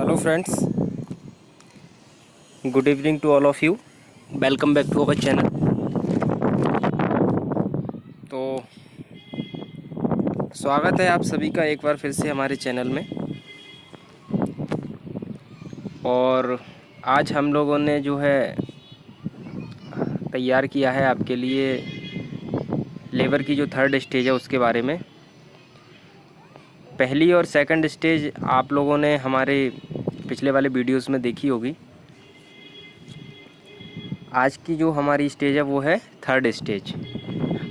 Hello friends, good evening to all of you. Welcome back to our channel. तो स्वागत है आप सभी का एक बार फिर से हमारे चैनल में। और आज हम लोगों ने जो है तैयार किया है आपके लिए लेबर की जो थर्ड स्टेज है उसके बारे में। पहली और सेकंड स्टेज आप लोगों ने हमारे पिछले वाले वीडियोस में देखी होगी। आज की जो हमारी स्टेज है वो है थर्ड स्टेज।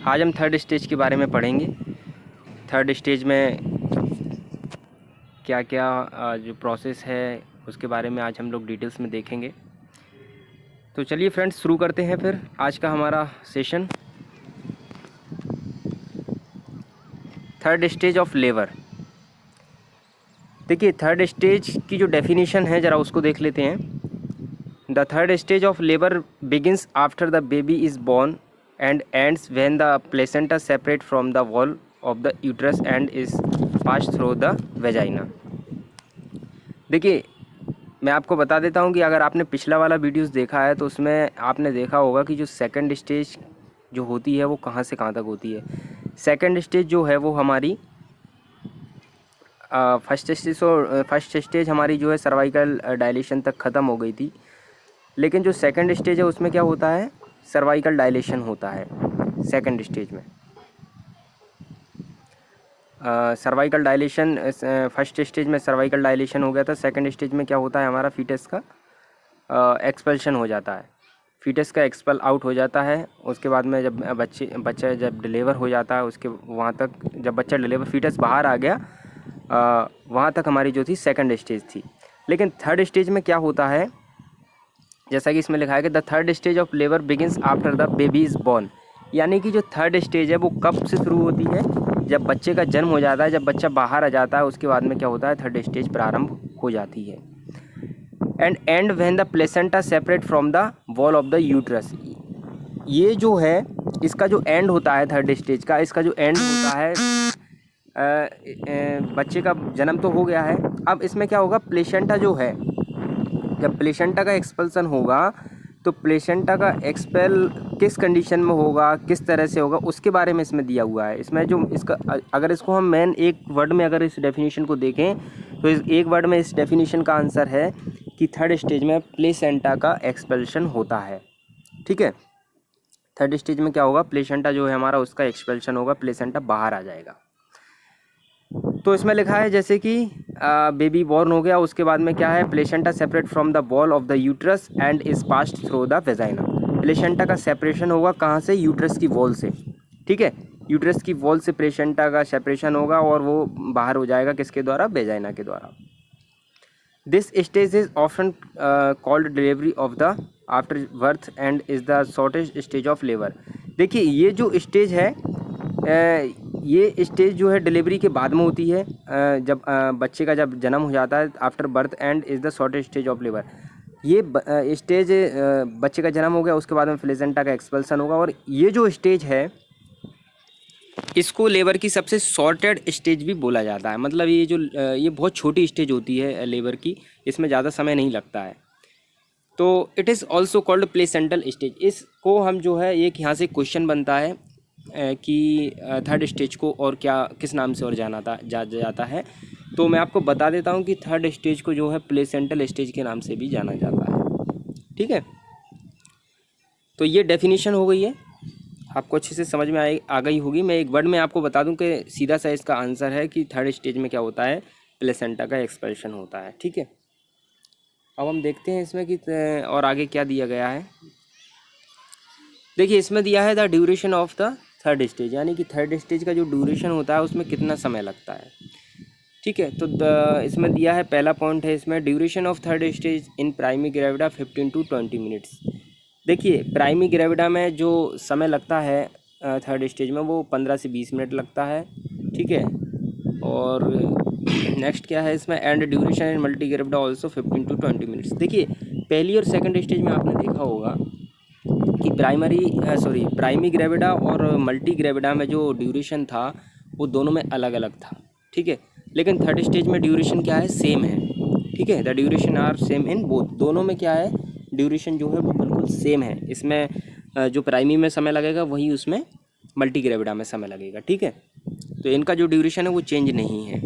आज हम थर्ड स्टेज के बारे में पढ़ेंगे। थर्ड स्टेज में क्या क्या जो प्रोसेस है उसके बारे में आज हम लोग डिटेल्स में देखेंगे। तो चलिए फ्रेंड्स, शुरू करते हैं फिर आज का हमारा session. Third stage of labour. देखिए, थर्ड स्टेज की जो डेफिनेशन है ज़रा उसको देख लेते हैं। The third stage of labour begins after the baby is born and ends when the placenta separate from the wall of the uterus and is pass through the vagina. देखिए, मैं आपको बता देता हूँ कि अगर आपने पिछला वाला वीडियोस देखा है तो उसमें आपने देखा होगा कि जो सेकंड स्टेज जो होती है वो कहाँ से कहाँ तक होती है। सेकंड स्टेज जो है वो हमारी फर्स्ट स्टेज हमारी जो है सर्वाइकल डायलेशन तक ख़त्म हो गई थी। लेकिन जो सेकंड स्टेज है उसमें क्या होता है, सर्वाइकल डायलेशन होता है सेकंड स्टेज में। सर्वाइकल डायलेशन फर्स्ट स्टेज में सर्वाइकल डायलेशन हो गया था। सेकंड स्टेज में क्या होता है, हमारा फीटस का एक्सपल्शन हो जाता है। फीटस का एक्सपल आउट हो जाता है। उसके बाद में जब बच्चा जब डिलीवर हो जाता है, उसके वहाँ तक जब बच्चा डिलीवर फीटस बाहर आ गया, वहाँ तक हमारी जो थी सेकंड स्टेज थी। लेकिन थर्ड स्टेज में क्या होता है, जैसा कि इसमें लिखा है कि the third stage of labour begins after the baby is born. यानी कि जो थर्ड स्टेज है वो कब से शुरू होती है, जब बच्चे का जन्म हो जाता है, जब बच्चा बाहर आ जाता है, उसके बाद में क्या होता है, थर्ड स्टेज प्रारंभ हो जाती है। And when the placenta separate from the wall of the uterus. ये जो है इसका जो एंड होता है थर्ड स्टेज का, इसका जो एंड होता है, बच्चे का जन्म तो हो गया है, अब इसमें क्या होगा, प्लेसेंटा जो है, जब प्लेसेंटा का एक्सपल्सन होगा तो प्लेसेंटा का एक्सपेल किस कंडीशन में होगा, किस तरह से होगा, उसके बारे में इसमें दिया हुआ है। इसमें जो इसका अगर इसको हम मेन एक वर्ड में अगर इस डेफिनेशन को देखें तो इस एक वर्ड में इस डेफिनेशन का आंसर है कि थर्ड स्टेज में प्लेसेंटा का एक्सपल्शन होता है। ठीक है, थर्ड स्टेज में क्या होगा, प्लेसेंटा जो है हमारा उसका एक्सपल्शन होगा, प्लेसेंटा बाहर आ जाएगा। तो इसमें लिखा है जैसे कि बेबी बॉर्न हो गया, उसके बाद में क्या है, placenta separate from the wall of the uterus and is passed through the vagina. Placenta का सेपरेशन होगा कहाँ से, यूट्रस की वॉल से। ठीक है, यूट्रस की वॉल से प्लेसेंटा का सेपरेशन होगा और वो बाहर हो जाएगा किसके द्वारा, वेजाइना के द्वारा। This stage is often called delivery of the after birth and is the shortest stage of labour. देखिए, ये जो स्टेज है, ये स्टेज जो है डिलीवरी के बाद में होती है, जब बच्चे का जब जन्म हो जाता है, after birth and is the shortest stage of labour. ये स्टेज बच्चे का जन्म हो गया, उसके बाद में प्लेसेंटा का एक्सपल्सन होगा, और ये जो स्टेज है इसको लेबर की सबसे शॉर्टेड स्टेज भी बोला जाता है। मतलब ये बहुत छोटी स्टेज होती है लेबर की, इसमें ज़्यादा समय नहीं लगता है। तो it is also called placental stage. इसको हम जो है एक यहाँ से क्वेश्चन बनता है कि थर्ड स्टेज को और क्या किस नाम से और जाता है। तो मैं आपको बता देता हूँ कि थर्ड स्टेज को जो है प्लेसेंटल स्टेज के नाम से भी जाना जाता है। ठीक है, तो ये डेफिनेशन हो गई है, आपको अच्छे से समझ में आ गई होगी। मैं एक वर्ड में आपको बता दूं कि सीधा सा इसका आंसर है कि थर्ड स्टेज में क्या होता है, प्लेसेंटा का एक्सपल्शन होता है। ठीक है, अब हम देखते हैं इसमें कि और आगे क्या दिया गया है। देखिए, इसमें दिया है the duration of the third stage, यानी कि थर्ड स्टेज का जो ड्यूरेशन होता है उसमें कितना समय लगता है। ठीक है, तो इसमें दिया है, पहला पॉइंट है इसमें, duration of third stage in primary gravida 15 to 20 minutes. देखिए, प्राइमरी ग्रेविडा में जो समय लगता है थर्ड स्टेज में वो 15 से 20 मिनट लगता है। ठीक है, और नेक्स्ट क्या है इसमें, and duration in multi gravida also 15 to 20 minutes. देखिए, पहली और सेकंड स्टेज में आपने देखा होगा कि प्राइमरी ग्रेविडा और मल्टी ग्रेविडा में जो ड्यूरेशन था वो दोनों में अलग अलग था। ठीक है, लेकिन थर्ड स्टेज में ड्यूरेशन क्या है, सेम है। ठीक है। The duration are same in both, दोनों में क्या है, ड्यूरेशन जो है वो बिल्कुल सेम है। इसमें जो प्राइमी में समय लगेगा वही उसमें मल्टीग्रेविडा में समय लगेगा, ठीक है। तो इनका जो ड्यूरेशन है वो चेंज नहीं है।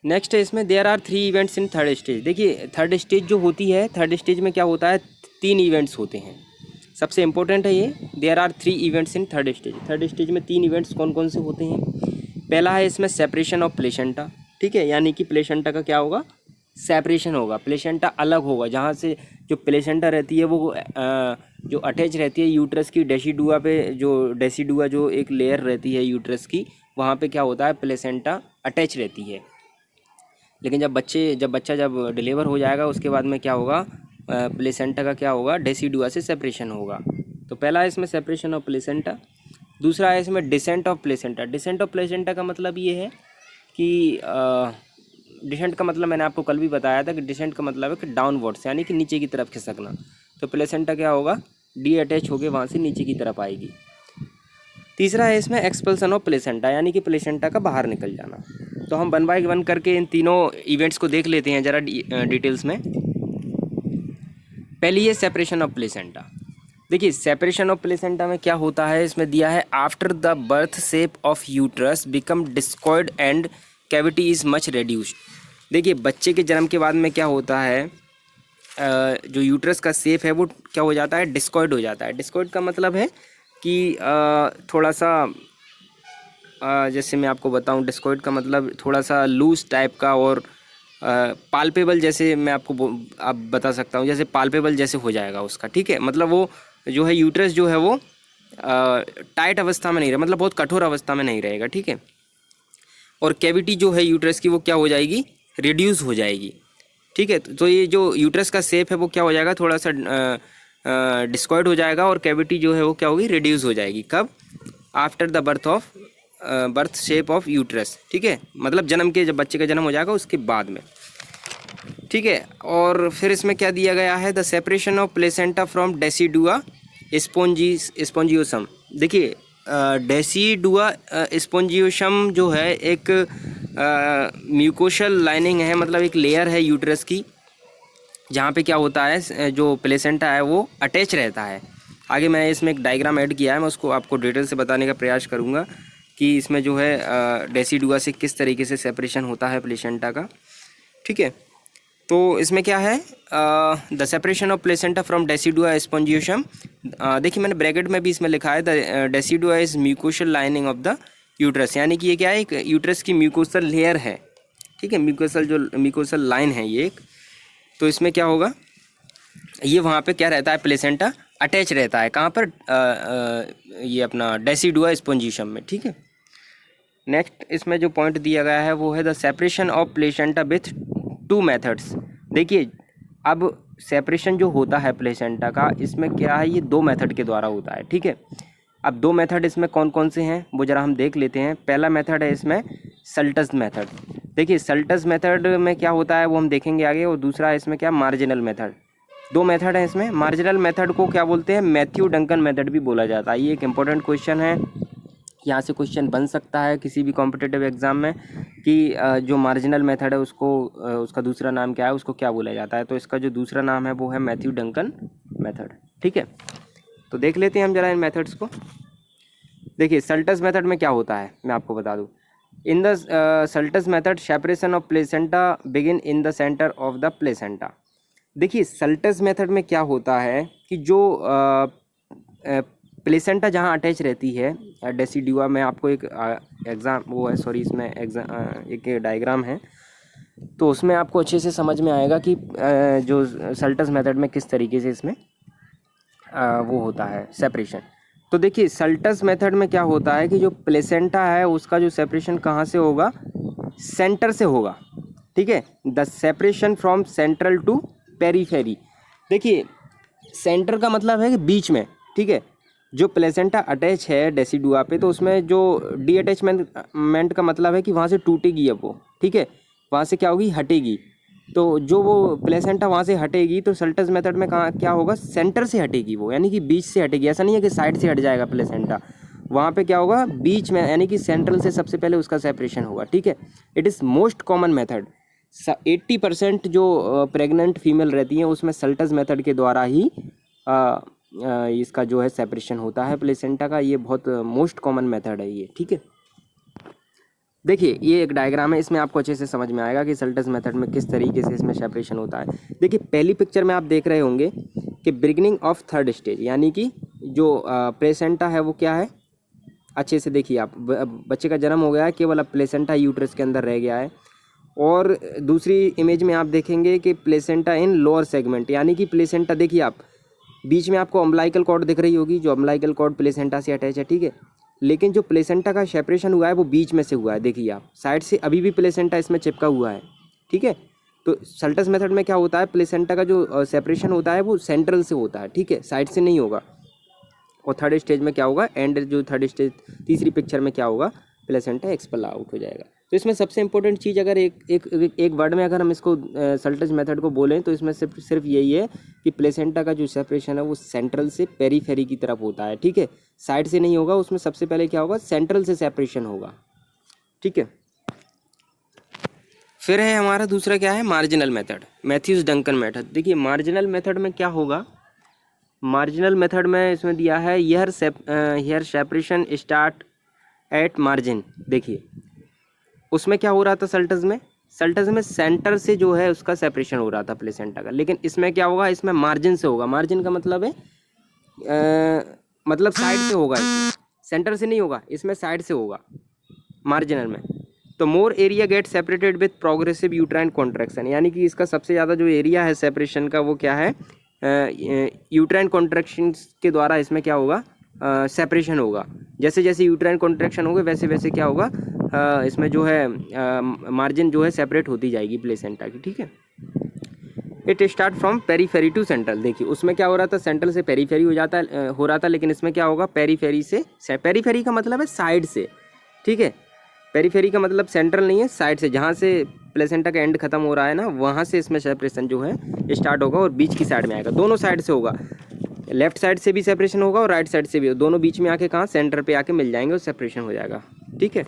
नेक्स्ट है इसमें there are 3 events in third stage. देखिए थर्ड स्टेज जो होती है, थर्ड स्टेज में क्या होता है, 3 इवेंट्स होते हैं। सबसे इंपॉर्टेंट है ये, there are 3 events in third stage. Third stage में 3 इवेंट्स कौन कौन से होते हैं। पहला है इसमें सेपरेशन ऑफ प्लेसेंटा, ठीक है, यानी कि प्लेसेंटा का क्या होगा, सेपरेशन होगा। प्लेसेंटा अलग होगा, जहाँ से जो प्लेसेंटा रहती है वो जो अटैच रहती है यूट्रस की डेसीडुआ पे, जो डेसीडुआ जो एक लेयर रहती है यूट्रस की, वहाँ पे क्या होता है, प्लेसेंटा अटैच रहती है। लेकिन जब बच्चा डिलीवर हो जाएगा उसके बाद में क्या होगा, प्लेसेंटा का क्या होगा, डेसीडुआ से सेपरेशन होगा। तो पहला है इसमें सेपरेशन ऑफ प्लेसेंटा। दूसरा है इसमें descent of placenta. Descent of placenta का मतलब ये है कि डिसेंट का मतलब मैंने आपको कल भी बताया था कि डिसेंट का मतलब है कि डाउनवर्ड्स, यानी कि नीचे की तरफ खिसकना। तो प्लेसेंटा क्या होगा, डी अटैच होकर वहाँ से नीचे की तरफ आएगी। तीसरा है इसमें एक्सपल्सन ऑफ प्लेसेंटा, यानी कि प्लेसेंटा का बाहर निकल जाना। तो हम 1 बाय 1 करके इन तीनों इवेंट्स को देख लेते हैं ज़रा डिटेल्स में। पहली है सेपरेशन ऑफ प्लेसेंटा। देखिए सेपरेशन ऑफ प्लेसेंटा में क्या होता है, इसमें दिया है after the birth shape of uterus become discoid and cavity is much reduced. देखिए बच्चे के जन्म के बाद में क्या होता है, जो यूट्रस का शेप है वो क्या हो जाता है, डिस्कॉइड हो जाता है। डिस्कॉइड का मतलब है कि थोड़ा सा जैसे मैं आपको बताऊं, डिस्कॉइड का मतलब थोड़ा सा लूज टाइप का और पाल्पेबल, जैसे मैं आपको आप बता सकता हूं, जैसे पाल्पेबल जैसे हो जाएगा उसका, ठीक है। मतलब वो जो है यूट्रस जो है वो टाइट अवस्था में नहीं रहे, मतलब बहुत कठोर अवस्था में नहीं रहेगा, ठीक है। और कैविटी जो है यूट्रस की वो क्या हो जाएगी, रिड्यूस हो जाएगी, ठीक है। तो ये जो यूट्रस का शेप है वो क्या हो जाएगा, थोड़ा सा डिस्कॉइड हो जाएगा और कैविटी जो है वो क्या होगी, रिड्यूस हो जाएगी। कब, after the birth shape of uterus, ठीक है, मतलब जन्म के, जब बच्चे का जन्म हो जाएगा उसके बाद में, ठीक है। और फिर इसमें क्या दिया गया है, the separation of placenta from decidua spongiosum. देखिए डेसीडुआ स्पोंजियोसम जो है एक म्यूकोशल लाइनिंग है, मतलब एक लेयर है यूट्रस की, जहाँ पे क्या होता है, जो प्लेसेंटा है वो अटैच रहता है। आगे मैं इसमें एक डायग्राम ऐड किया है, मैं उसको आपको डिटेल से बताने का प्रयास करूँगा कि इसमें जो है डेसीडुआ से किस तरीके से सेपरेशन होता है प्लेसेंटा का, ठीक है। तो इसमें क्या है, the separation of placenta from decidua spongiosum. देखिए मैंने ब्रैकेट में भी इसमें लिखा है, the decidua is mucosal lining of the uterus, यानी कि ये क्या है, एक यूट्रस की म्यूकोसल लेयर है, ठीक है, म्यूकोसल लाइन है ये एक। तो इसमें क्या होगा, ये वहाँ पे क्या रहता है, प्लेसेंटा अटैच रहता है, कहाँ पर, ये अपना डेसीडुआ स्पोंजियोसम में, ठीक है। नेक्स्ट इसमें जो पॉइंट दिया गया है वो है the separation of placenta with 2 methods. देखिए अब सेपरेशन जो होता है प्लेसेंटा का, इसमें क्या है, ये 2 मेथड के द्वारा होता है, ठीक है। अब 2 मेथड इसमें कौन कौन से हैं वो ज़रा हम देख लेते हैं। पहला मेथड है इसमें सल्टस मेथड। देखिए सल्टस मेथड में क्या होता है वो हम देखेंगे आगे। और दूसरा है इसमें क्या, मार्जिनल मेथड। 2 मेथड है इसमें। मार्जिनल मेथड को क्या बोलते हैं, मैथ्यू डंकन मेथड भी बोला जाता है। ये एक इम्पोर्टेंट क्वेश्चन है, यहाँ से क्वेश्चन बन सकता है किसी भी कॉम्पिटिटिव एग्जाम में कि जो मार्जिनल मेथड है उसको उसका दूसरा नाम क्या है, उसको क्या बोला जाता है। तो इसका जो दूसरा नाम है वो है मैथ्यू डंकन मेथड, ठीक है। तो देख लेते हैं हम जरा इन मेथड्स को। देखिए सल्टस मेथड में क्या होता है मैं आपको बता दूं। In the Schultze method separation of placenta begin in the centre of the placenta. देखिए सल्टस मेथड में क्या होता है कि जो प्लेसेंटा जहाँ अटैच रहती है डेसीडुआ में, आपको एक एग्ज़ाम वो है, सॉरी इसमें एक डायग्राम है, तो उसमें आपको अच्छे से समझ में आएगा कि जो सल्टस मेथड में किस तरीके से इसमें वो होता है सेपरेशन। तो देखिए सल्टस मेथड में क्या होता है कि जो प्लेसेंटा है उसका जो सेपरेशन कहाँ से होगा, सेंटर से होगा, ठीक है। The separation from central to periphery. देखिए सेंटर का मतलब है कि बीच में, ठीक है। जो प्लेसेंटा अटैच है डेसीडुआ पे, तो उसमें जो डी अटैचमेंट का मतलब है कि वहाँ से टूटेगी अब वो, ठीक है, वहाँ से क्या होगी, हटेगी। तो जो वो प्लेसेंटा वहाँ से हटेगी तो सल्टस मेथड में कहाँ क्या होगा, सेंटर से हटेगी वो, यानी कि बीच से हटेगी। ऐसा नहीं है कि साइड से हट जाएगा प्लेसेंटा, वहाँ पे क्या होगा, बीच में यानी कि सेंट्रल से सबसे पहले उसका सेपरेशन होगा, ठीक है। It is most common method. 80% जो प्रेग्नेंट फीमेल रहती हैं उसमें सल्टस मेथड के द्वारा ही इसका जो है सेपरेशन होता है प्लेसेंटा का। ये बहुत मोस्ट कॉमन मेथड है ये, ठीक है। देखिए ये एक डायग्राम है, इसमें आपको अच्छे से समझ में आएगा कि सल्टस मेथड में किस तरीके से इसमें सेपरेशन होता है। देखिए पहली पिक्चर में आप देख रहे होंगे कि बिगिनिंग ऑफ थर्ड स्टेज, यानी कि जो प्लेसेंटा है वो क्या है, अच्छे से देखिए आप, बच्चे का जन्म हो गया है, केवल अब प्लेसेंटा यूट्रस के अंदर रह गया है। और दूसरी इमेज में आप देखेंगे कि प्लेसेंटा इन लोअर सेगमेंट, यानी कि प्लेसेंटा देखिए आप, बीच में आपको अम्बिलिकल कॉर्ड दिख रही होगी, जो अम्बिलिकल कॉर्ड प्लेसेंटा से अटैच है, ठीक है। लेकिन जो प्लेसेंटा का सेपरेशन हुआ है वो बीच में से हुआ है, देखिए आप साइड से अभी भी प्लेसेंटा इसमें चिपका हुआ है, ठीक है। तो सल्टस मेथड में क्या होता है, प्लेसेंटा का जो सेपरेशन होता है वो सेंट्रल से होता है, ठीक है, साइड से नहीं होगा। और थर्ड स्टेज में क्या होगा, एंड जो थर्ड स्टेज तीसरी पिक्चर में क्या होगा, प्लेसेंटा एक्सपेल आउट हो जाएगा। तो इसमें सबसे इंपॉर्टेंट चीज़ अगर एक वर्ड में अगर हम इसको सल्टस मेथड को बोलें तो इसमें सिर्फ यही है कि प्लेसेंटा का जो सेपरेशन है वो सेंट्रल से पेरीफेरी की तरफ होता है, ठीक है, साइड से नहीं होगा। उसमें सबसे पहले क्या होगा, सेंट्रल से सेपरेशन होगा, ठीक है। फिर है हमारा दूसरा क्या है, marginal method, Matthews Duncan method. देखिए मार्जिनल मेथड में क्या होगा, मार्जिनल मेथड में इसमें दिया है here separation start at margin. देखिए उसमें क्या हो रहा था, सल्टस में सेंटर से जो है उसका सेपरेशन हो रहा था प्लेसेंटा का, लेकिन इसमें क्या होगा, इसमें मार्जिन से होगा। मार्जिन का मतलब है मतलब साइड से होगा, इसमें सेंटर से नहीं होगा, इसमें साइड से होगा मार्जिनल में। तो more area get separated with progressive uterine contraction, यानी कि इसका सबसे ज़्यादा जो एरिया है सेपरेशन का वो क्या है, यूट्राइन कॉन्ट्रैक्शन के द्वारा इसमें क्या होगा, सेपरेशन होगा। जैसे जैसे यूट्राइन कॉन्ट्रैक्शन होगा वैसे वैसे क्या होगा, इसमें जो है मार्जिन जो है सेपरेट होती जाएगी प्लेसेंटा की, ठीक है। It start from periphery to central. देखिए उसमें क्या हो रहा था, सेंट्रल से पेरीफेरी हो रहा था, लेकिन इसमें क्या होगा, पेरीफेरी से, पेरीफेरी का मतलब है साइड से, ठीक है। पेरीफेरी का मतलब सेंट्रल नहीं है, साइड से, जहाँ से प्लेसेंटा का एंड खत्म हो रहा है ना, वहाँ से इसमें सेपरेशन जो है स्टार्ट होगा और बीच की साइड में आएगा। दोनों साइड से होगा, लेफ्ट साइड से भी सेपरेशन होगा और राइट साइड से भी, दोनों बीच में आके कहाँ, सेंटर पे आके मिल जाएंगे और सेपरेशन हो जाएगा, ठीक है।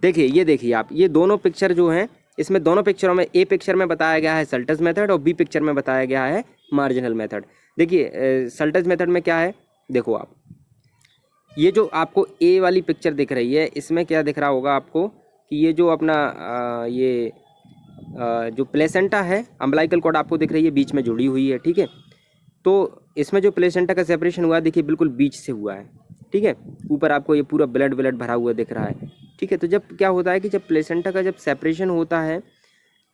देखिए ये देखिए आप, ये दोनों पिक्चर जो हैं, इसमें दोनों पिक्चरों में ए पिक्चर में बताया गया है सल्टस मेथड और बी पिक्चर में बताया गया है मार्जिनल मेथड। देखिए सल्टस मेथड में क्या है, देखो आप, ये जो आपको ए वाली पिक्चर दिख रही है, इसमें क्या दिख रहा होगा आपको कि ये जो अपना जो प्लेसेंटा है, अम्बिलिकल कॉर्ड आपको दिख रही है, बीच में जुड़ी हुई है, ठीक है। तो इसमें जो प्लेसेंटा का सेपरेशन हुआ है, देखिए बिल्कुल बीच से हुआ है, ठीक है। ऊपर आपको ये पूरा ब्लड भरा हुआ दिख रहा है, ठीक है। तो जब क्या होता है कि जब प्लेसेंटा का जब सेपरेशन होता है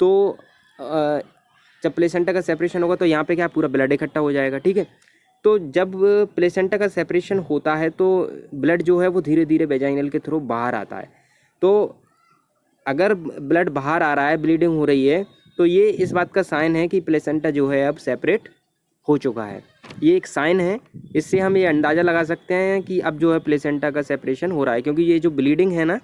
तो जब प्लेसेंटा का सेपरेशन होगा तो यहाँ पे क्या पूरा ब्लड इकट्ठा हो जाएगा, ठीक है। तो जब प्लेसेंटा का सेपरेशन होता है तो ब्लड जो है वो धीरे धीरे वेजाइनल के थ्रू बाहर आता है। तो अगर ब्लड बाहर आ रहा है, ब्लीडिंग हो रही है, तो ये इस बात का साइन है कि प्लेसेंटा जो है अब सेपरेट हो चुका है। ये एक साइन है, इससे हम ये अंदाज़ा लगा सकते हैं कि अब जो है प्लेसेंटा का सेपरेशन हो रहा है, क्योंकि ये जो ब्लीडिंग है ना,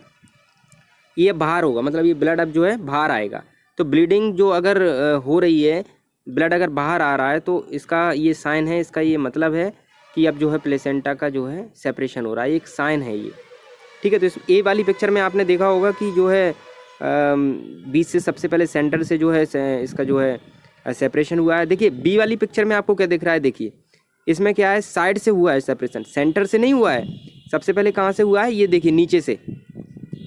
ये बाहर होगा, मतलब ये ब्लड अब जो है बाहर आएगा। तो ब्लीडिंग जो अगर हो रही है, ब्लड अगर बाहर आ रहा है, तो इसका ये साइन है, इसका ये मतलब है कि अब जो है प्लेसेंटा का जो है सेपरेशन हो रहा है, एक साइन है ये, ठीक है। तो इस ए वाली पिक्चर में आपने देखा होगा कि जो है बीच से सबसे पहले सेंटर से जो है इसका जो है सेपरेशन हुआ है। देखिए बी वाली पिक्चर में आपको क्या दिख रहा है, देखिए इसमें क्या है, साइड से हुआ है सेपरेशन, सेंटर से नहीं हुआ है। सबसे पहले कहाँ से हुआ है, ये देखिए नीचे से,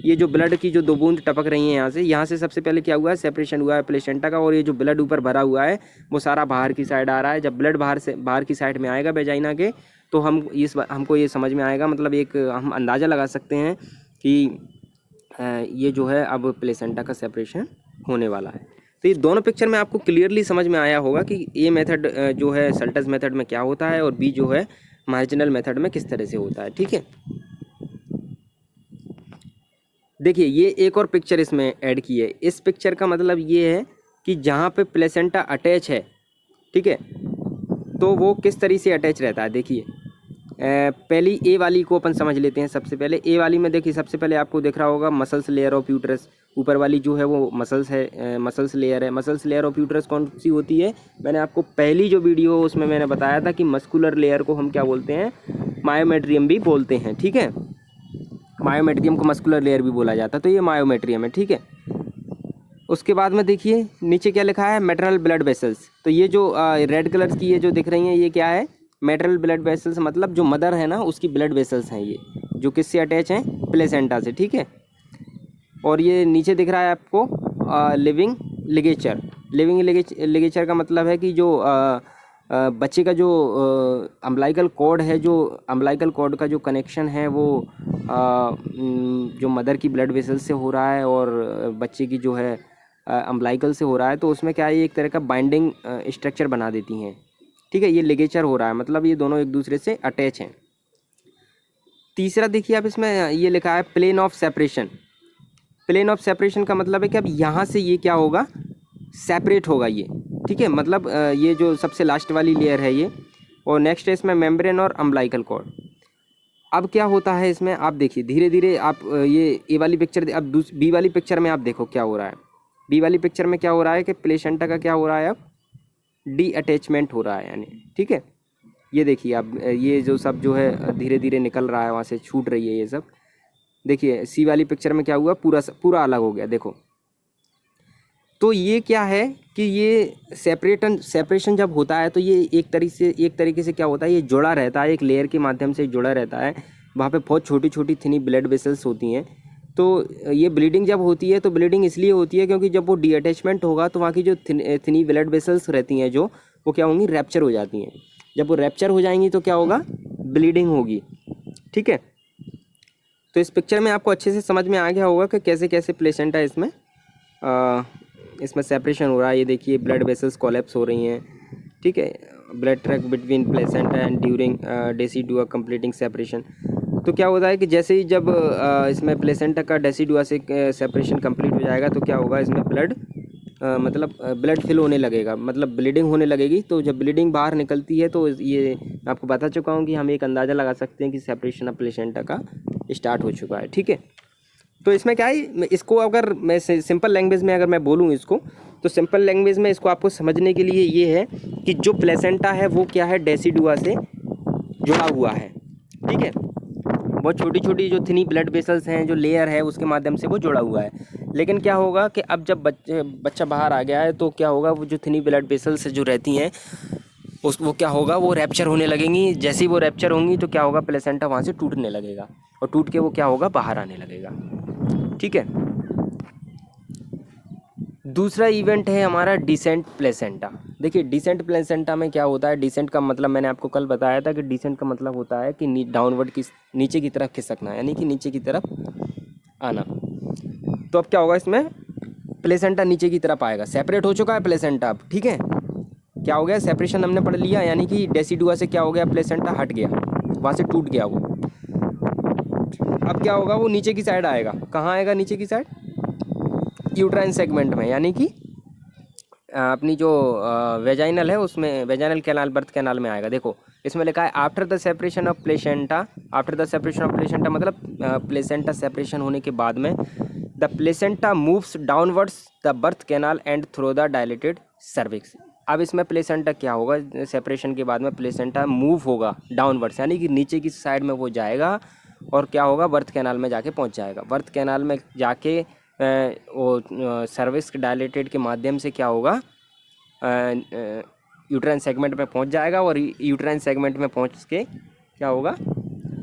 ये जो ब्लड की जो 2 बूंद टपक रही हैं यहाँ से सबसे पहले क्या हुआ है, सेपरेशन हुआ है प्लेसेंटा का। और ये जो ब्लड ऊपर भरा हुआ है वो सारा बाहर की साइड आ रहा है। जब ब्लड बाहर की साइड में आएगा वेजाइना के, तो हमको ये समझ में आएगा, मतलब एक हम अंदाज़ा लगा सकते हैं कि ये जो है अब प्लेसेंटा का सेपरेशन होने वाला है। तो ये दोनों पिक्चर में आपको क्लियरली समझ में आया होगा कि ए मेथड जो है सल्टस मेथड में क्या होता है और बी जो है मार्जिनल मेथड में किस तरह से होता है, ठीक है। देखिए ये एक और पिक्चर इसमें ऐड की है। इस पिक्चर का मतलब ये है कि जहाँ पे प्लेसेंटा अटैच है, ठीक है, तो वो किस तरह से अटैच रहता है। देखिए पहली ए वाली को अपन समझ लेते हैं। सबसे पहले ए वाली में देखिए, सबसे पहले आपको दिख रहा होगा मसल्स लेयर ऑफ यूट्रस। ऊपर वाली जो है वो मसल्स है, मसल्स लेयर है। मसल्स लेयर ऑफ यूट्रस कौन सी होती है? मैंने आपको पहली जो वीडियो उसमें मैंने बताया था कि मस्कुलर लेयर को हम क्या बोलते हैं? मायोमेट्रियम भी बोलते हैं, ठीक है। मायोमेट्रियम को मस्कुलर लेयर भी बोला जाता है, तो ये मायोमेट्रियम है, ठीक है। उसके बाद में देखिए नीचे क्या लिखा है? Maternal blood vessels. तो ये जो रेड कलर की ये जो दिख रही हैं, ये क्या है? मैटरनल ब्लड वेसल्स, मतलब जो मदर है ना उसकी ब्लड वेसल्स हैं ये, जो किससे अटैच हैं? प्लेसेंटा से, ठीक है। और ये नीचे दिख रहा है आपको लिविंग लिगेचर। लिविंग लिगेचर का मतलब है कि जो बच्चे का जो अम्बिलिकल कॉर्ड है, जो अम्बिलिकल कॉर्ड का जो कनेक्शन है वो जो मदर की ब्लड वेसल्स से हो रहा है और बच्चे की जो है अम्बिलिकल से हो रहा है, तो उसमें क्या है? ये एक तरह का बाइंडिंग स्ट्रक्चर बना देती हैं, ठीक है। ये लिगेचर हो रहा है, मतलब ये दोनों एक दूसरे से अटैच हैं। तीसरा देखिए आप, इसमें ये लिखा है plane of separation. Plane of separation का मतलब है कि अब यहाँ से ये क्या होगा? सेपरेट होगा ये, ठीक है। मतलब ये जो सबसे लास्ट वाली लेयर है ये, और नेक्स्ट है इसमें मेम्ब्रेन और अम्बिलिकल कॉर्ड। अब क्या होता है इसमें, आप देखिए धीरे धीरे आप ये ए वाली पिक्चर, अब बी वाली पिक्चर में आप देखो क्या हो रहा है। बी वाली पिक्चर में क्या हो रहा है कि प्लेसेंटा का क्या हो रहा है? अब डी अटैचमेंट हो रहा है, यानी, ठीक है। ये देखिए आप, ये जो सब जो है धीरे धीरे निकल रहा है, वहाँ से छूट रही है ये सब। देखिए सी वाली पिक्चर में क्या हुआ? पूरा अलग हो गया, देखो। तो ये क्या है कि ये सेपरेशन जब होता है तो ये एक तरीके से क्या होता है? ये जुड़ा रहता है, एक लेयर के माध्यम से जुड़ा रहता है। वहाँ पे बहुत छोटी छोटी थिनी ब्लड वेसल्स होती हैं। तो ये ब्लीडिंग जब होती है तो ब्लीडिंग इसलिए होती है क्योंकि जब वो डी अटैचमेंट होगा तो वहाँ की जो थिनी ब्लड वेसल्स रहती हैं, जो वो क्या होंगी? रैप्चर हो जाती हैं। जब वो रैप्चर हो जाएंगी तो क्या होगा? ब्लीडिंग होगी, ठीक है। तो इस पिक्चर में आपको अच्छे से समझ में आ गया होगा कि कैसे कैसे प्लेसेंटा इसमें सेपरेशन हो रहा है। ये देखिए ब्लड वेसल्स कोलैप्स हो रही हैं, ठीक है। Blood track between placenta and during decidua completing separation. तो क्या होता है कि जैसे ही जब इसमें प्लेसेंटा का डेसिडुआ से सेपरेशन कंप्लीट हो जाएगा तो क्या होगा? इसमें ब्लड फिल होने लगेगा, मतलब ब्लीडिंग होने लगेगी। तो जब ब्लीडिंग बाहर निकलती है तो ये मैं आपको बता चुका हूँ कि हम एक अंदाज़ा लगा सकते हैं कि सेपरेशन ऑफ प्लेसेंटा का स्टार्ट हो चुका है, ठीक है। तो इसमें क्या है, इसको अगर मैं सिंपल लैंग्वेज में अगर मैं बोलूँ इसको, तो सिंपल लैंग्वेज में इसको आपको समझने के लिए ये है कि जो प्लेसेंटा है वो क्या है? डेसिडुआ से जुड़ा हुआ है, ठीक है। बहुत छोटी छोटी जो थिनी ब्लड वेसल्स हैं, जो लेयर है, उसके माध्यम से वो जुड़ा हुआ है। लेकिन क्या होगा कि अब जब बच्चा बाहर आ गया है तो क्या होगा? वो जो थिनी ब्लड वेसल्स जो रहती हैं वो क्या होगा? वो रैप्चर होने लगेंगी। जैसे ही वो रैप्चर होंगी तो क्या होगा? प्लेसेंटा वहाँ से टूटने लगेगा और टूट के वो क्या होगा? बाहर आने लगेगा, ठीक है। दूसरा इवेंट है हमारा डिसेंट प्लेसेंटा। देखिए डिसेंट प्लेसेंटा में क्या होता है? डिसेंट का मतलब मैंने आपको कल बताया था कि डिसेंट का मतलब होता है कि डाउनवर्ड की, नीचे की तरफ खिसकना, यानी कि नीचे की तरफ आना। तो अब क्या होगा? इसमें प्लेसेंटा नीचे की तरफ आएगा। सेपरेट हो चुका है प्लेसेंटा अब, ठीक है। क्या हो गया? सेपरेशन हमने पढ़ लिया, यानी कि डेसिडुआ से क्या हो गया? प्लेसेंटा हट गया, वहाँ से टूट गया वो। अब क्या होगा? वो नीचे की साइड आएगा। कहाँ आएगा नीचे की साइड? यूट्राइन सेगमेंट में, यानी कि अपनी जो वेजाइनल है उसमें, वेजाइनल कैनाल, बर्थ कैनाल में आएगा। देखो इसमें लिखा है after the separation of placenta. After the separation of placenta मतलब प्लेसेंटा सेपरेशन होने के बाद में the placenta moves downwards the birth canal and through the dilated cervix. अब इसमें प्लेसेंटा क्या होगा? सेपरेशन के बाद में प्लेसेंटा मूव होगा डाउनवर्ड्स, यानी कि नीचे की साइड में वो जाएगा और क्या होगा? बर्थ कैनाल में जाके पहुंच जाएगा। बर्थ कैनाल में जाके वो सर्विक्स डायलेटेड के माध्यम से क्या होगा? यूट्राइन सेगमेंट में पहुंच जाएगा और यूट्राइन सेगमेंट में पहुंच के क्या होगा?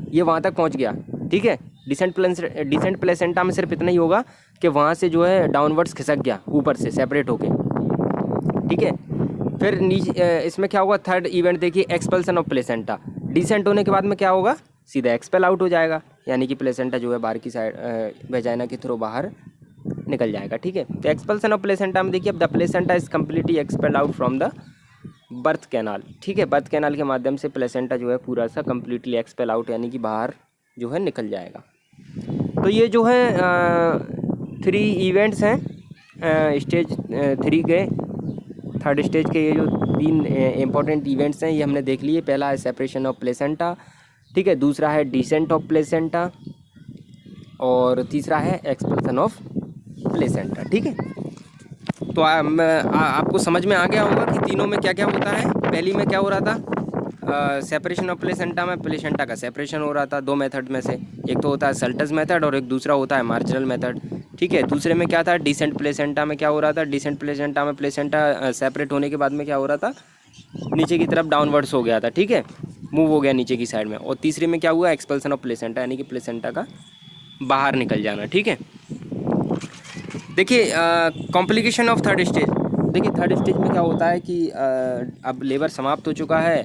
ये वहाँ तक पहुंच गया, ठीक है। डिसेंट प्लेसेंटा में सिर्फ इतना ही होगा कि वहाँ से जो है डाउनवर्ड्स खिसक गया ऊपर से सेपरेट होके, ठीक है। फिर नीचे इसमें क्या होगा? थर्ड इवेंट देखिए, एक्सपल्सन ऑफ प्लेसेंटा। डिसेंट होने के बाद में क्या होगा? सीधा एक्सपेल आउट हो जाएगा, यानी कि प्लेसेंटा जो है बाहर की साइड वेजाइना के थ्रू बाहर निकल जाएगा, ठीक है। तो एक्सपल्सन ऑफ प्लेसेंटा में देखिए, अब the placenta is completely expelled out from the birth canal, ठीक है। बर्थ कैनाल के माध्यम से प्लेसेंटा जो है पूरा सा कम्प्लीटली एक्सपेल आउट, यानी कि बाहर जो है निकल जाएगा। तो ये जो है 3 इवेंट्स हैं स्टेज 3 के, थर्ड स्टेज के। ये जो 3 इम्पोर्टेंट इवेंट्स हैं ये हमने देख लिए। पहला है सेपरेशन ऑफ प्लेसेंटा, ठीक है, दूसरा है डिसेंट ऑफ प्लेसेंटा और तीसरा है एक्सपल्सन ऑफ प्लेसेंटा। ठीक है, तो आपको समझ में आ गया होगा कि तीनों में क्या क्या होता है। पहली में क्या हो रहा था, सेपरेशन ऑफ प्लेसेंटा में प्लेसेंटा का सेपरेशन हो रहा था दो मेथड में से, एक तो होता है सल्टस मेथड और एक दूसरा होता है मार्जिनल मेथड। ठीक है, दूसरे में क्या था, डिसेंट प्लेसेंटा में क्या हो रहा था, डिसेंट प्लेसेंटा में प्लेसेंटा सेपरेट होने के बाद में क्या हो रहा था, नीचे की तरफ डाउनवर्ड्स हो गया था। ठीक है, मूव हो गया नीचे की साइड में। और तीसरे में क्या हुआ, एक्सपल्सन ऑफ प्लेसेंटा, यानी कि प्लेसेंटा का बाहर निकल जाना। ठीक है, देखिए कॉम्प्लिकेशन ऑफ थर्ड स्टेज। देखिए थर्ड स्टेज में क्या होता है कि अब लेबर समाप्त हो चुका है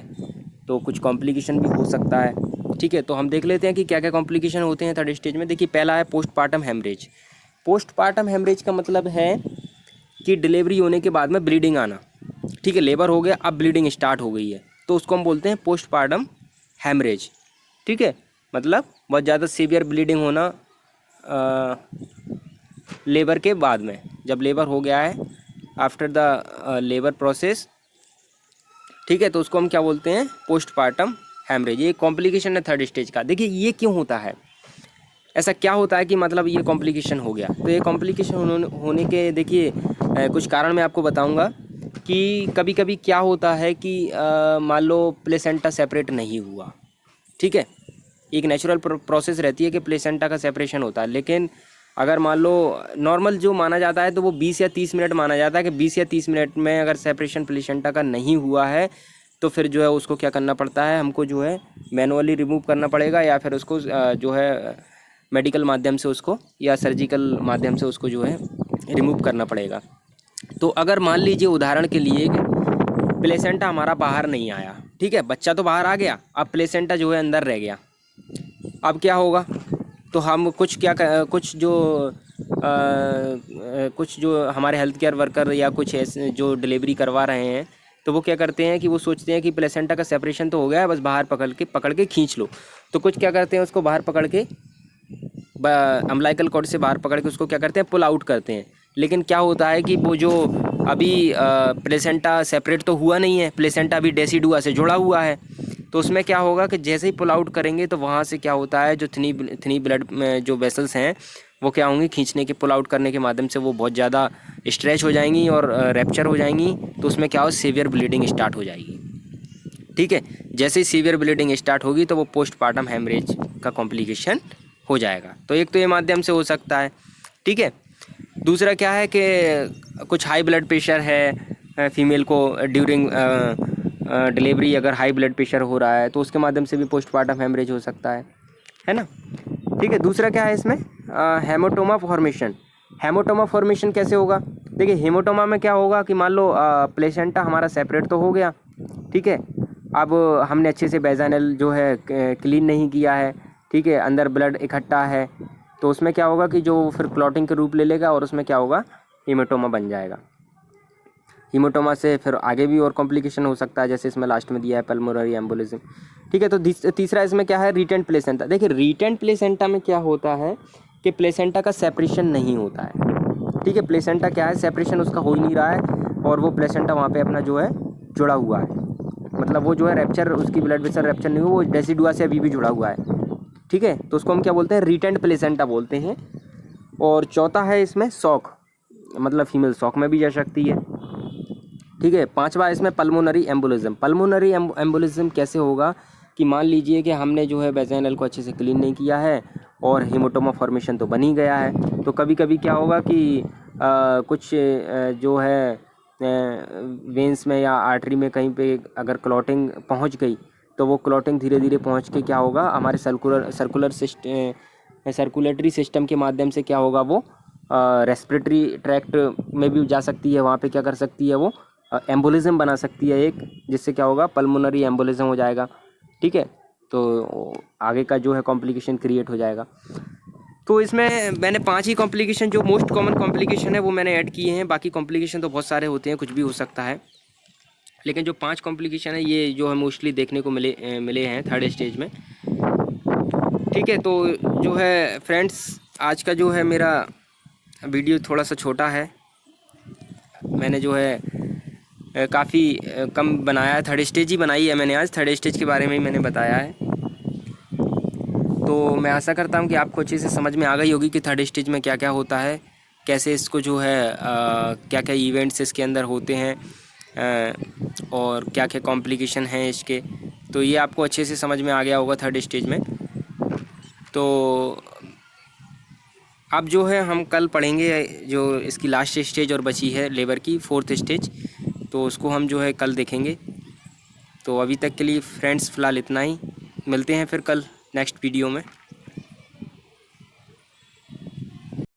तो कुछ कॉम्प्लिकेशन भी हो सकता है। ठीक है, तो हम देख लेते हैं कि क्या क्या कॉम्प्लिकेशन होते हैं थर्ड स्टेज में। देखिए पहला है पोस्टपार्टम हेमरेज। पोस्टपार्टम हेमरेज का मतलब है कि डिलीवरी होने के बाद में ब्लीडिंग आना। ठीक है, लेबर हो गया, अब ब्लीडिंग स्टार्ट हो गई है, तो उसको हम बोलते हैं पोस्टपार्टम हेमरेज। ठीक है, मतलब बहुत ज़्यादा सीवियर ब्लीडिंग होना लेबर के बाद में, जब लेबर हो गया है, आफ्टर द लेबर प्रोसेस। ठीक है, तो उसको हम क्या बोलते हैं, पोस्टपार्टम हेमरेज। ये कॉम्प्लिकेशन है थर्ड स्टेज का। देखिए ये क्यों होता है, ऐसा क्या होता है कि मतलब ये कॉम्प्लिकेशन हो गया। तो ये कॉम्प्लिकेशन होने के देखिए कुछ कारण मैं आपको बताऊंगा कि कभी कभी क्या होता है कि मान लो प्लेसेंटा सेपरेट नहीं हुआ। ठीक है, एक नेचुरल प्रोसेस रहती है कि प्लेसेंटा का सेपरेशन होता है, लेकिन अगर मान लो नॉर्मल जो माना जाता है तो वो 20 या 30 मिनट माना जाता है कि 20 या 30 मिनट में अगर सेपरेशन प्लेसेंटा का नहीं हुआ है तो फिर जो है उसको क्या करना पड़ता है, हमको जो है मैनुअली रिमूव करना पड़ेगा, या फिर उसको जो है मेडिकल माध्यम से उसको या सर्जिकल माध्यम से उसको जो है रिमूव करना पड़ेगा। तो अगर मान लीजिए उदाहरण के लिए प्लेसेंटा हमारा बाहर नहीं आया, ठीक है, बच्चा तो बाहर आ गया, अब प्लेसेंटा जो है अंदर रह गया, अब क्या होगा, तो हम कुछ जो हमारे हेल्थ केयर वर्कर या कुछ ऐसे जो डिलीवरी करवा रहे हैं, तो वो क्या करते हैं कि वो सोचते हैं कि प्लेसेंटा का सेपरेशन तो हो गया है, बस बाहर पकड़ के खींच लो। तो कुछ क्या करते हैं, उसको बाहर पकड़ के अम्बिलिकल कॉर्ड से बाहर पकड़ के उसको क्या करते हैं, पुल आउट करते हैं। लेकिन क्या होता है कि वो जो अभी प्लेसेंटा सेपरेट तो हुआ नहीं है, प्लेसेंटा अभी डेसिडुआ से जुड़ा हुआ है, तो उसमें क्या होगा कि जैसे ही पुल आउट करेंगे तो वहाँ से क्या होता है, जो थनी ब्लड में जो वेसल्स हैं वो क्या होंगी, खींचने के पुल आउट करने के माध्यम से वो बहुत ज़्यादा स्ट्रेच हो जाएंगी और रैप्चर हो जाएंगी, तो उसमें क्या हो, सीवियर ब्लीडिंग स्टार्ट हो जाएगी। ठीक है, जैसे ही सीवियर ब्लीडिंग स्टार्ट होगी तो वो पोस्टपार्टम हेमरेज का कॉम्प्लिकेशन हो जाएगा। तो एक तो ये माध्यम से हो सकता है। ठीक है, दूसरा क्या है कि कुछ हाई ब्लड प्रेशर है फीमेल को ड्यूरिंग डिलीवरी, अगर हाई ब्लड प्रेशर हो रहा है तो उसके माध्यम से भी पोस्टपार्टम हेमरेज हो सकता है ना। ठीक है, दूसरा क्या है इसमें, हेमोटोमा फॉर्मेशन। हेमोटोमा फॉर्मेशन कैसे होगा, देखिए हेमोटोमा में क्या होगा कि मान लो प्लेसेंटा हमारा सेपरेट तो हो गया, ठीक है, अब हमने अच्छे से वेजाइनल जो है क्लीन नहीं किया है, ठीक है, अंदर ब्लड इकट्ठा है, तो उसमें क्या होगा कि जो फिर क्लॉटिंग के रूप ले लेगा और उसमें क्या होगा, हीमेटोमा बन जाएगा। हीमोटोमा से फिर आगे भी और कॉम्प्लिकेशन हो सकता है, जैसे इसमें लास्ट में दिया है पल्मोनरी एम्बोलिज्म। ठीक है, तो तीसरा इसमें क्या है, रिटेंट प्लेसेंटा। देखिए रिटेंट प्लेसेंटा में क्या होता है कि प्लेसेंटा का सेपरेशन नहीं होता है। ठीक है, प्लेसेंटा क्या है, सेपरेशन उसका हो ही नहीं रहा है और वो प्लेसेंटा वहाँ पे अपना जो है जुड़ा हुआ है, मतलब वो जो है रैप्चर, उसकी ब्लड वेसल रैप्चर नहीं हुआ, वो डेसिडुआ से अभी भी जुड़ा हुआ है। ठीक है, तो उसको हम क्या बोलते हैं, रिटेंट प्लेसेंटा बोलते हैं। और चौथा है इसमें शॉक, मतलब फीमेल शॉक में भी जा सकती है। ठीक है, पांचवा इसमें पल्मोनरी एम्बोलिज्म। पल्मोनरी एम्बोलिज्म कैसे होगा कि मान लीजिए कि हमने जो है वेजाइनल को अच्छे से क्लीन नहीं किया है और हीमोटोमा फॉर्मेशन तो बन ही गया है, तो कभी कभी क्या होगा कि कुछ जो है वेंस में या आर्टरी में कहीं पे अगर क्लॉटिंग पहुंच गई तो वो क्लॉटिंग धीरे धीरे पहुंच के क्या होगा, हमारे सर्कुलेटरी सिस्टम के माध्यम से क्या होगा, वो रेस्पिरेटरी ट्रैक्ट में भी जा सकती है, वहाँ पे क्या कर सकती है, वो एम्बोलिज्म बना सकती है एक, जिससे क्या होगा, पल्मोनरी एम्बोलिज्म हो जाएगा। ठीक है, तो आगे का जो है कॉम्प्लिकेशन क्रिएट हो जाएगा। तो इसमें मैंने 5 ही कॉम्प्लिकेशन जो मोस्ट कॉमन कॉम्प्लिकेशन है वो मैंने ऐड किए हैं, बाकी कॉम्प्लिकेशन तो बहुत सारे होते हैं, कुछ भी हो सकता है, लेकिन जो 5 कॉम्प्लिकेशन है ये जो है मोस्टली देखने को मिले हैं थर्ड स्टेज में। ठीक है, तो जो है फ्रेंड्स, आज का जो है मेरा वीडियो थोड़ा सा छोटा है, मैंने जो है काफ़ी कम बनाया है, थर्ड स्टेज ही बनाई है मैंने, आज थर्ड स्टेज के बारे में ही मैंने बताया है। तो मैं आशा करता हूँ कि आपको अच्छे से समझ में आ गई होगी कि थर्ड स्टेज में क्या क्या होता है, कैसे इसको जो है क्या क्या इवेंट्स इसके अंदर होते हैं और क्या क्या कॉम्प्लिकेशन हैं इसके। तो ये आपको अच्छे से समझ में आ गया होगा थर्ड स्टेज में। तो अब जो है हम कल पढ़ेंगे जो इसकी लास्ट स्टेज और बची है लेबर की, फोर्थ स्टेज, तो उसको हम जो है कल देखेंगे। तो अभी तक के लिए फ्रेंड्स फ़िलहाल इतना ही, मिलते हैं फिर कल नेक्स्ट वीडियो में।